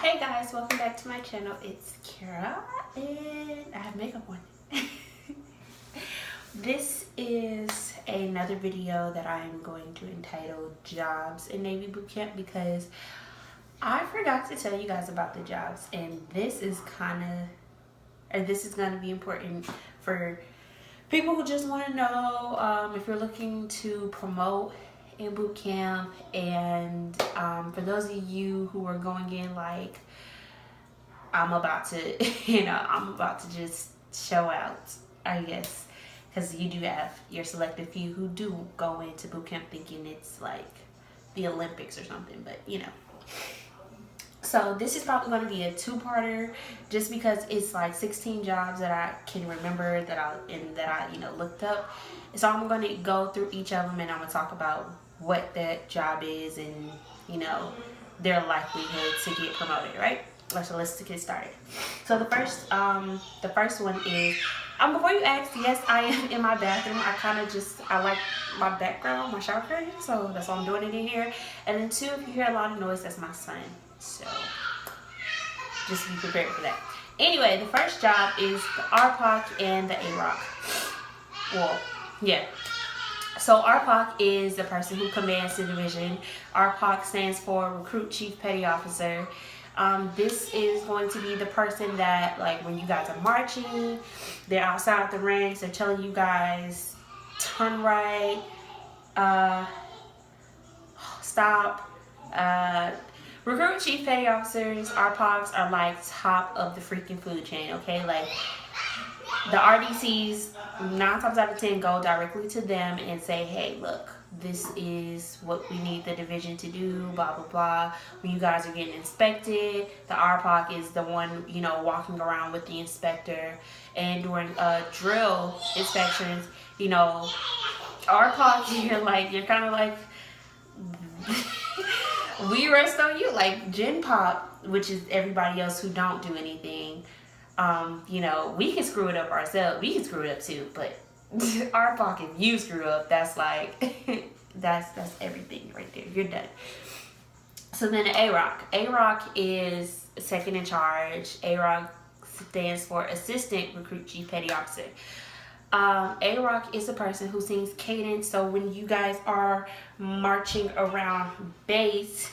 Hey guys, welcome back to my channel. It's Kara and I have makeup on. This is another video that I am going to entitle Jobs in Navy Bootcamp because I forgot to tell you guys about the jobs, and this is going to be important for people who just want to know if you're looking to promote in boot camp, and for those of you who are going in like I'm about to just show out, I guess, because you do have your selected few who do go into boot camp thinking it's like the Olympics or something, but so this is probably going to be a two-parter just because it's like 16 jobs that I can remember that I looked up. So I'm going to go through each of them and I'm going to talk about what that job is and their likelihood to get promoted, right? So let's get started. So the first one is before you ask, yes, I am in my bathroom. I like my background, my shower curtain, so that's why I'm doing it in here. And then two, if you hear a lot of noise, that's my son. So just be prepared for that. Anyway, the first job is the RPOC and the AROC. Well, yeah. So RPOC is the person who commands the division. RPOC stands for Recruit Chief Petty Officer. This is going to be the person that, like, when you guys are marching, they're outside the ranks, they're telling you guys, turn right, stop. Recruit Chief Petty Officers, RPOCs, are like top of the freaking food chain, okay? Like, the RDCs, 9 times out of 10, go directly to them and say, hey, look, this is what we need the division to do, blah, blah, blah. When you guys are getting inspected, the RPOC is the one, walking around with the inspector. And during drill inspections, RPOC, you're kind of like, we rest on you. Like Gen Pop, which is everybody else who don't do anything, we can screw it up ourselves. We can screw it up too, but RPOC, if you screw up, that's like that's everything right there. You're done. So then the AROC. AROC is second in charge. AROC stands for Assistant Recruit Chief Petty Officer. AROC is the person who sings cadence. So when you guys are marching around base,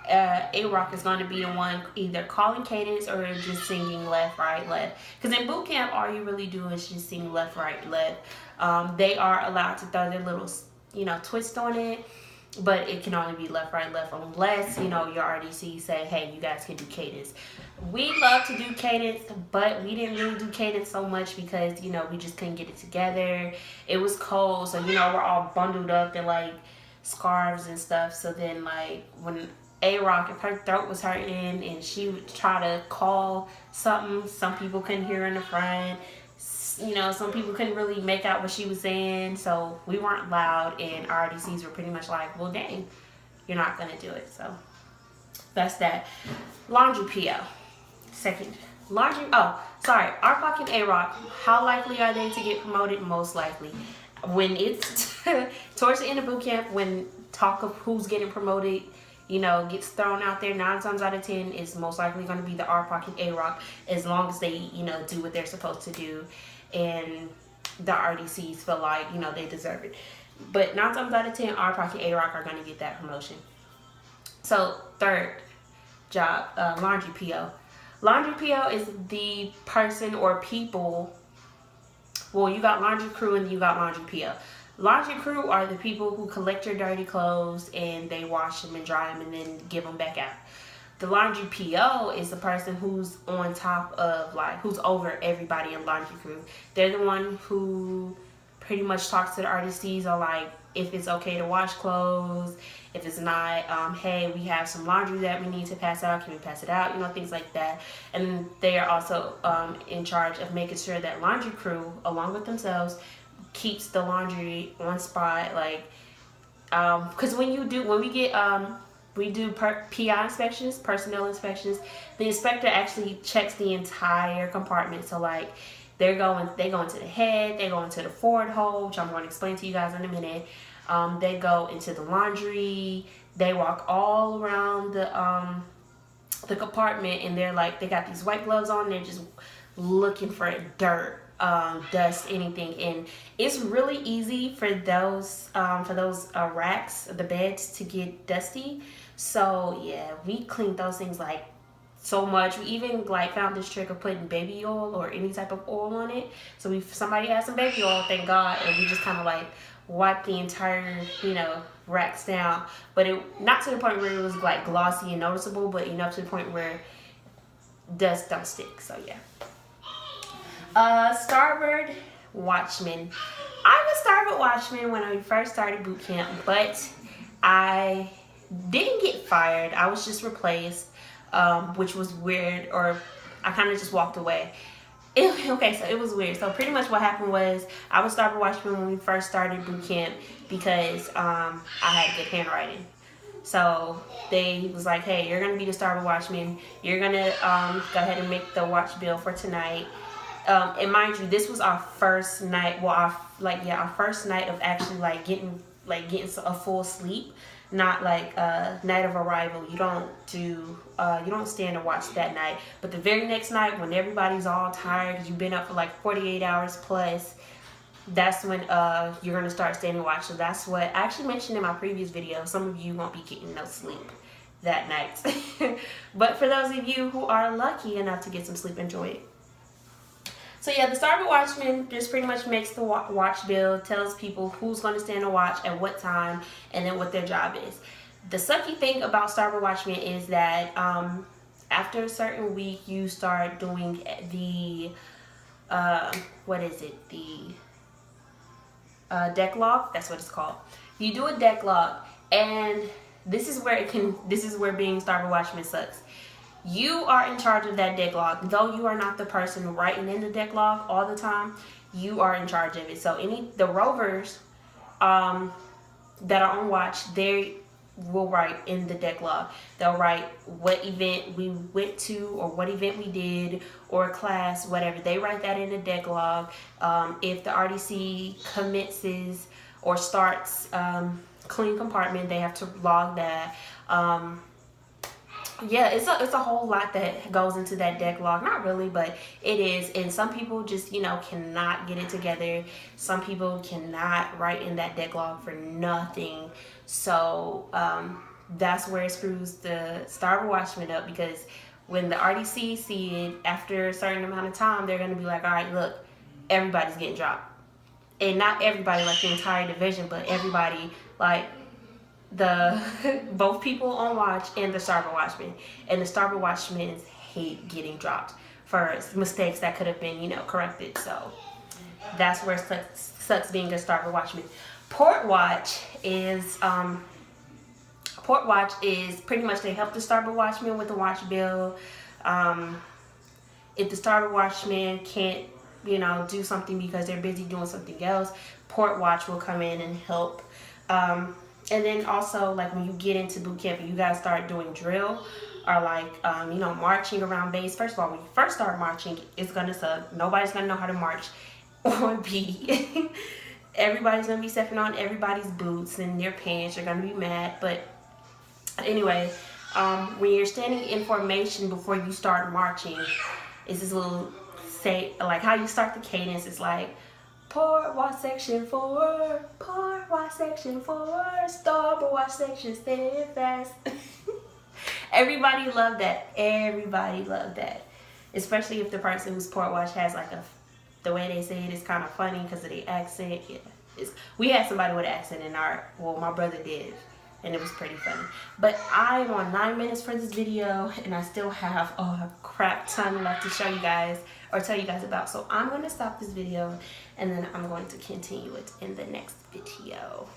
AROC is going to be the one either calling cadence or just singing left, right, left. Because in boot camp, all you really do is just sing left, right, left. They are allowed to throw their little, twist on it, but it can only be left, right, left, unless, your RDC say, hey, you guys can do cadence. We love to do cadence, but we didn't really do cadence so much because, we just couldn't get it together. It was cold, so, we're all bundled up in, like, scarves and stuff. So then, like, when AROC, if her throat was hurting and she would try to call something, some people couldn't hear in the front. Some people couldn't really make out what she was saying, so we weren't loud, and RDCs were pretty much like, well, dang, you're not going to do it. So that's that. Laundry PO. Second. RPOC and AROC, how likely are they to get promoted? Most likely. When it's towards the end of boot camp, when talk of who's getting promoted gets thrown out there, 9 times out of 10 is most likely going to be the RPOC and AROC, as long as they, do what they're supposed to do, and the RDCs feel like, they deserve it. But 9 times out of 10, RPOC and AROC are going to get that promotion. So, third job, laundry PO. Laundry PO is the person or people, well, you got laundry crew and you got laundry PO. Laundry crew are the people who collect your dirty clothes and they wash them and dry them and then give them back out. The laundry PO is the person who's on top of, who's over everybody in laundry crew. They're the one who pretty much talks to the RDCs on, if it's okay to wash clothes. If it's not, hey, we have some laundry that we need to pass out. Can we pass it out? Things like that. And they are also in charge of making sure that laundry crew, along with themselves, keeps the laundry on spot, because we do PI inspections, personnel inspections. The inspector actually checks the entire compartment. So they go into the head, they go into the forward hold, which I'm going to explain to you guys in a minute. They go into the laundry. They walk all around the compartment, and they're like, they got these white gloves on, they're just looking for dirt, dust, anything. And it's really easy for those racks, the beds, to get dusty. So yeah, we cleaned those things like so much. We even like found this trick of putting baby oil or any type of oil on it. So if somebody had some baby oil, thank God, and we just kind of like wiped the entire, racks down. But it not to the point where it was like glossy and noticeable, but enough to the point where dust don't stick. So yeah. Starboard watchman. I was starboard watchman when I first started boot camp, but I didn't get fired. I was just replaced, which was weird, or I kind of just walked away. Okay, so it was weird. So pretty much what happened was I was starboard watchman when we first started boot camp because I had good handwriting. So they was like, hey, you're going to be the starboard watchman. You're going to go ahead and make the watch bill for tonight. And mind you, this was our first night. Well, our first night of actually getting a full sleep. Not like night of arrival. You don't stand and watch that night. But the very next night, when everybody's all tired because you've been up for like 48 hours plus, that's when you're gonna start standing watch. So that's what I actually mentioned in my previous video. Some of you won't be getting no sleep that night. But for those of you who are lucky enough to get some sleep, enjoy it. So yeah, the starboard watchman just pretty much makes the watch bill, tells people who's going to stand a watch at what time, and then what their job is. The sucky thing about starboard watchman is that after a certain week, you start doing the deck log. That's what it's called. You do a deck log, and this is where being starboard watchman sucks. You are in charge of that deck log. Though you are not the person writing in the deck log all the time, you are in charge of it. So the rovers that are on watch, they will write in the deck log. They'll write what event we went to, or what event we did, or class, whatever. They write that in the deck log. If the RDC commences or starts clean compartment, they have to log that. Yeah, it's a whole lot that goes into that deck log. Not really, but it is. And some people just, cannot get it together. Some people cannot write in that deck log for nothing. So that's where it screws the starboard watchman up, because when the RDC see it after a certain amount of time, they're going to be like, all right, look, everybody's getting dropped. And not everybody, like the entire division, but everybody, like both people on watch and the starboard watchman. And the starboard watchmen hate getting dropped for mistakes that could have been, corrected. So that's where it sucks being a starboard watchman. Port watch is pretty much they help the starboard watchman with the watch bill. If the starboard watchman can't, do something because they're busy doing something else, port watch will come in and help. And then also, like, when you get into boot camp and you guys start doing drill, or like marching around base. First of all, when you first start marching, it's gonna suck. Nobody's gonna know how to march on beat. Everybody's gonna be stepping on everybody's boots and their pants. You're gonna be mad. But anyway, when you're standing in formation before you start marching, it's this little like how you start the cadence. It's like, port watch section 4, port watch section 4, starboard watch section stand fast. Everybody loved that. Everybody loved that. Especially if the person who's port watch has like the way they say it is kind of funny because of the accent. Yeah, we had somebody with an accent in my brother did, and it was pretty funny. But I'm on 9 minutes for this video, and I still have a crap ton left to show you guys, or tell you guys about. So I'm going to stop this video, and then I'm going to continue it in the next video.